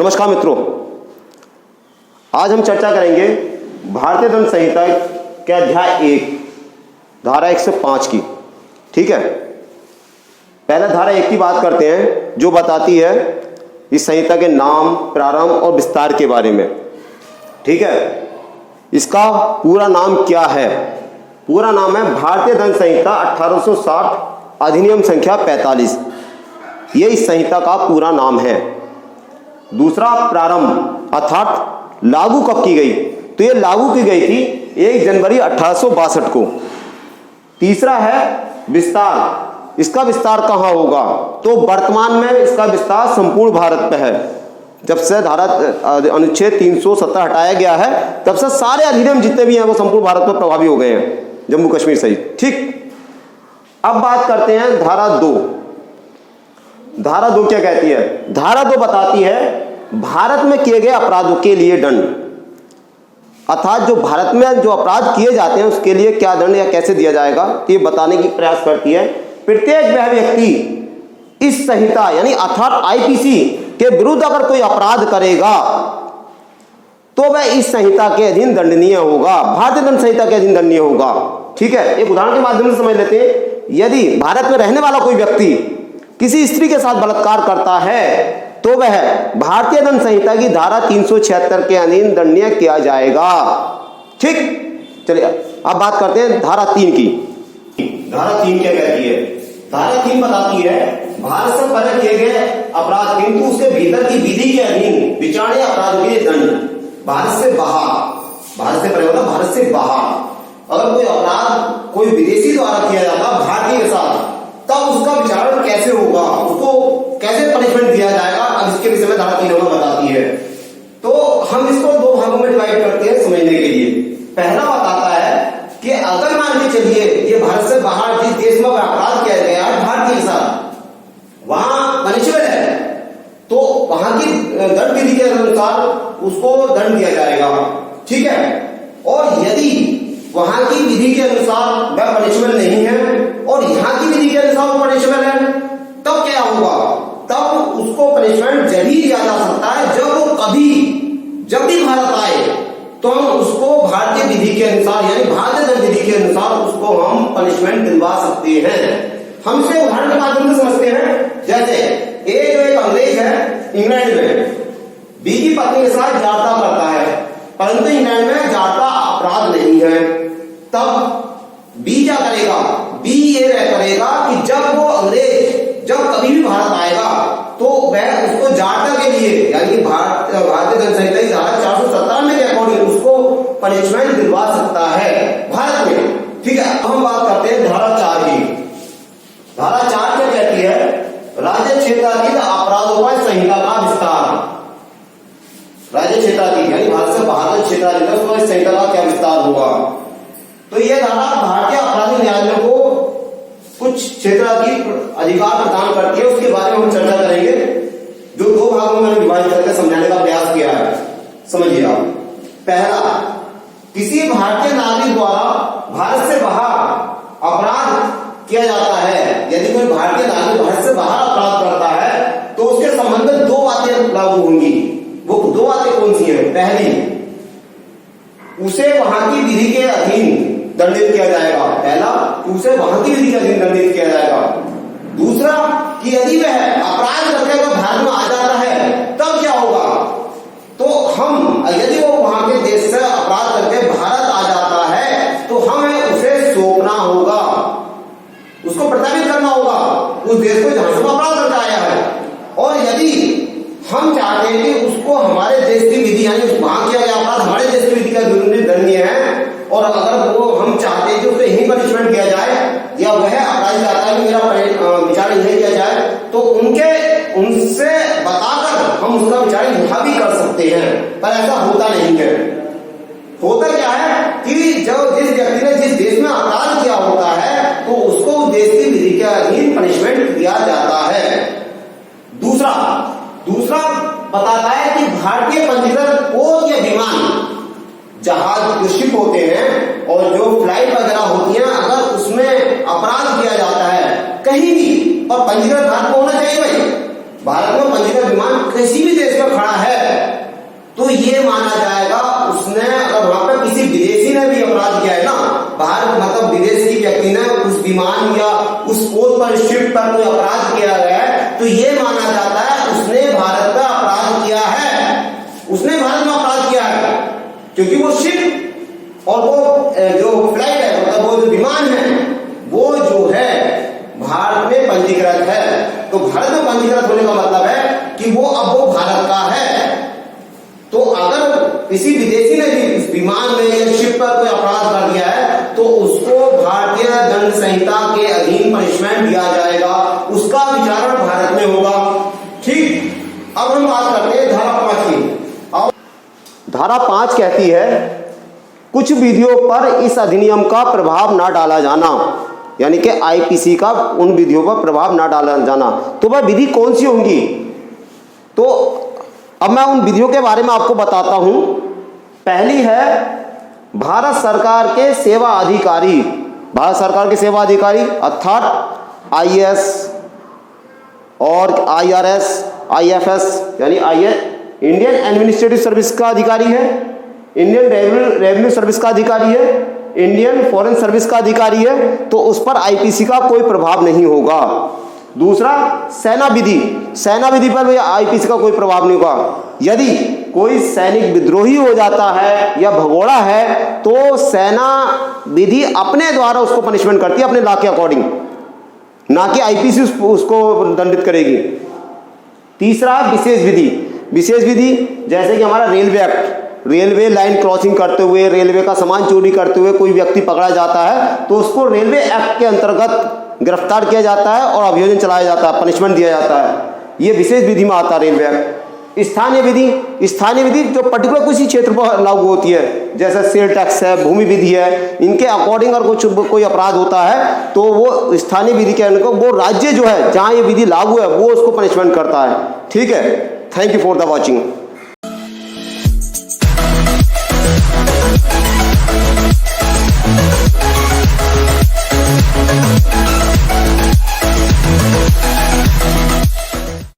नमस्कार मित्रों, आज हम चर्चा करेंगे भारतीय दंड संहिता के अध्याय 1 धारा 1 से 5 की। ठीक है, पहले धारा 1 की बात करते हैं जो बताती है इस संहिता के नाम, प्रारंभ और विस्तार के बारे में। ठीक है, इसका पूरा नाम क्या है? पूरा नाम है भारतीय दंड संहिता 1860 अधिनियम संख्या 45। ये इस संहिता का पूरा नाम है। दूसरा प्रारंभ अर्थात लागू कब की गई, तो ये लागू की गई थी 1 जनवरी 1862 को। तीसरा है विस्तार, इसका विस्तार कहाँ होगा, तो वर्तमान में इसका विस्तार संपूर्ण भारत पे है। जब से धारा अनुच्छेद 370 हटाया गया है तब से सारे अधिनियम जितने भी हैं वो संपूर्ण भारत पर प्रभावी हो गए हैं, जम्मू कश्मीर सहित। ठीक, अब बात करते हैं धारा 2। धारा 2 क्या कहती है? धारा 2 बताती है भारत में किए गए अपराधों के लिए दंड, अर्थात जो भारत में जो अपराध किए जाते हैं उसके लिए क्या दंड या कैसे दिया जाएगा, तो ये बताने की प्रयास करती है। प्रत्येक वह व्यक्ति इस संहिता यानी अर्थात आईपीसी के विरुद्ध अगर कोई अपराध करेगा तो वह इस संहिता के अधीन दंडनीय होगा, भारतीय दंड संहिता के अधीन दंडनीय होगा। ठीक है, एक उदाहरण के माध्यम से समझ लेते हैं। यदि भारत में रहने वाला कोई व्यक्ति किसी स्त्री के साथ बलात्कार करता है तो वह भारतीय दंड संहिता की धारा 376 के अधीन दंडनीय किया जाएगा। ठीक, चलिए अब बात करते हैं धारा 3 की। धारा 3 क्या कहती है? धारा 3 बताती है भारत से परे किए गए अपराध किंतु उसके भीतर की विधि के अधीन विचारणीय अपराध के लिए दंड। भारत से बाहर, भारत से परे मतलब भारत से बाहर अगर कोई अपराध कोई विदेशी द्वारा किया जाता भारतीय के साथ, तब उसका विचारण कैसे होगा, उसको कैसे पनिशमेंट दिया जाएगा, अब इसके विषय में धारा 3 हमें बताती है। तो हम इसको 2 भागों में डिवाइड करते हैं समझने के लिए। पहला बताता है कि अगर मान के चलिए ये भारत से बाहर जिस देश में अपराध किया गया है भारतीय के साथ, वहां पनिशमेंट है तो वहां की दंड विधि के अनुसार उसको दंड दिया जाएगा। ठीक है, और यदि वहां की विधि के अनुसार वह पनिशमेंट नहीं है और यहाँ की विधि के अनुसार वो पनिशमेंट है, तब क्या होगा? तब उसको पनिशमेंट जब ही दिया जा सकता है जब भी भारत आए तो हम उसको भारतीय विधि के अनुसार यानी भारतीय दंड विधि के अनुसार उसको हम पनिशमेंट दिलवा सकते हैं। हम इसे उदाहरण के माध्यम से समझते हैं। जैसे जो एक अंग्रेज है इंग्लैंड में, बी की पत्नी के साथ जारता करता है, परंतु इंग्लैंड में जारता अपराध नहीं है, तब बी क्या करेगा? बी ये करेगा कि जब वो अंग्रेज जब कभी भी भारत आएगा तो वह उसको जारता के लिए यानी भारतीय दंड संहिता की धारा 417 के अकॉर्डिंग उसको पनिशमेंट दिलवा सकता है भारत में। ठीक है, अब हम बात करते हैं धारा 4 की। धारा 4 क्या कहती है? राज्य क्षेत्राधीन अपराधों पर संहिता का विस्तार। राज्य क्षेत्राधीन यानी भारत से बाहर क्षेत्राधीन उसको इस संहिता का क्या विस्तार होगा? तो यह धारा भारतीय अपराधी न्यायालय को कुछ क्षेत्राधीन अधिकार प्रदान करती है, उसके बारे में हम चर्चा करेंगे, जो 2 भागों में विभाजित करके समझाने का प्रयास किया है। समझिए आप। पहला, किसी भारतीय नागरिक द्वारा भारत से बाहर अपराध किया जाता है। यदि कोई भारतीय नागरिक भारत से बाहर अपराध करता है तो उसके संबंध में 2 बातें लागू होंगी। वो 2 बातें कौन सी है? पहली, उसे वहां की विधि के अधीन दंडित किया जाएगा। पहला, उसे वहां की विधि के अधीन दंडित किया जाएगा। दूसरा, कि यदि वह अपराध करके वो भारत में आ जाता है तब क्या होगा? तो हम यदि वो वहां के देश से अपराध करके भारत आ जाता है तो हमें उसे सौंपना होगा, उसको प्रताड़ित करना होगा उस देश को जहां से अपराध करके आया है। और यदि हम चाहते हैं कि उसको हमारे देश की विधि यानी वहां किया गया अपराध हमारे देश की विधि का दंडनीय है और अगर वो हम चाहते हैं कि उसको यही पनिशमेंट दिया जाए या वह अपराधी चाहता है कि मेरा विचार यही किया जाए, तो उनसे बताकर हम उसका विचार यहाँ भी कर सकते हैं, पर ऐसा होता नहीं है। होता क्या है कि जब जिस व्यक्ति ने जिस देश में अपराध किया होता है तो उसको उस देश की विधि के अधीन पनिशमेंट दिया जाता है। दूसरा बताता है कि भारतीय पंजीकृत पोत या विमान जहाज जो शिप होते हैं और जो फ्लाइट वगैरह होती हैं, अगर उसमें अपराध किया जाता है कहीं भी और पंजीकृत भारत में होना चाहिए भाई, भारत में पंजीकृत विमान किसी भी देश में खड़ा है तो ये माना जाएगा उसने, अगर वहां पर किसी विदेशी ने भी अपराध किया है ना, भारत मतलब विदेश की व्यक्ति ने उस विमान या उस पोत पर, शिप पर कोई अपराध किया गया है तो ये माना जाता है उसने भारत में अपराध किया है, उसने भारत में अपराध किया है, क्योंकि वो शिप और वो जो फ्लाइट है, मतलब वो जो विमान है वो जो है भारत में पंजीकृत है। तो भारत में पंजीकृत होने का मतलब है कि वो अब वो भारत का है। तो अगर किसी विदेशी ने भी उस विमान में या शिप पर कोई अपराध कर दिया है तो उसको भारतीय दंड संहिता के अधीन पनिशमेंट दिया जाएगा, उसका विचारण भारत में होगा। ठीक, अब हम बात करते हैं धारा 5 की। धारा 5 कहती है कुछ विधियों पर इस अधिनियम का प्रभाव ना डाला जाना, यानी कि आईपीसी का उन विधियों पर प्रभाव ना डाला जाना। तो वह विधि कौन सी होंगी? तो अब मैं उन विधियों के बारे में आपको बताता हूं। पहली है भारत सरकार के सेवा अधिकारी, भारत सरकार के सेवा अधिकारी अर्थात आईएएस और आईआरएस, आईएफएस यानी इंडियन एडमिनिस्ट्रेटिव सर्विस का अधिकारी है, इंडियन रेवेन्यू सर्विस का अधिकारी है, इंडियन फॉरेन सर्विस का अधिकारी है, तो उस पर आईपीसी का कोई प्रभाव नहीं होगा। दूसरा सेना विधि, सेना विधि पर भी आईपीसी का कोई प्रभाव नहीं होगा। यदि कोई सैनिक विद्रोही हो जाता है या भगोड़ा है तो सेना विधि अपने द्वारा उसको पनिशमेंट करती है, अपने लॉ के अकॉर्डिंग, ना कि आईपीसी उसको दंडित करेगी। तीसरा विशेष विधि, विशेष विधि जैसे कि हमारा railway act, railway line crossing करते हुए, रेलवे का सामान चोरी करते हुए कोई व्यक्ति पकड़ा जाता है तो उसको रेलवे एक्ट के अंतर्गत गिरफ्तार किया जाता है और अभियोजन चलाया जाता है, पनिशमेंट दिया जाता है। ये विशेष विधि में आता है रेलवे एक्ट। स्थानीय विधि, स्थानीय विधि जो पर्टिकुलर किसी क्षेत्र पर लागू होती है, जैसे सेल टैक्स है, भूमि विधि है, इनके अकॉर्डिंग अगर कुछ कोई अपराध होता है तो वो स्थानीय विधि के अंतर्गत वो राज्य जो है जहां ये विधि लागू है वो उसको पनिशमेंट करता है। ठीक है, thank you for the watching.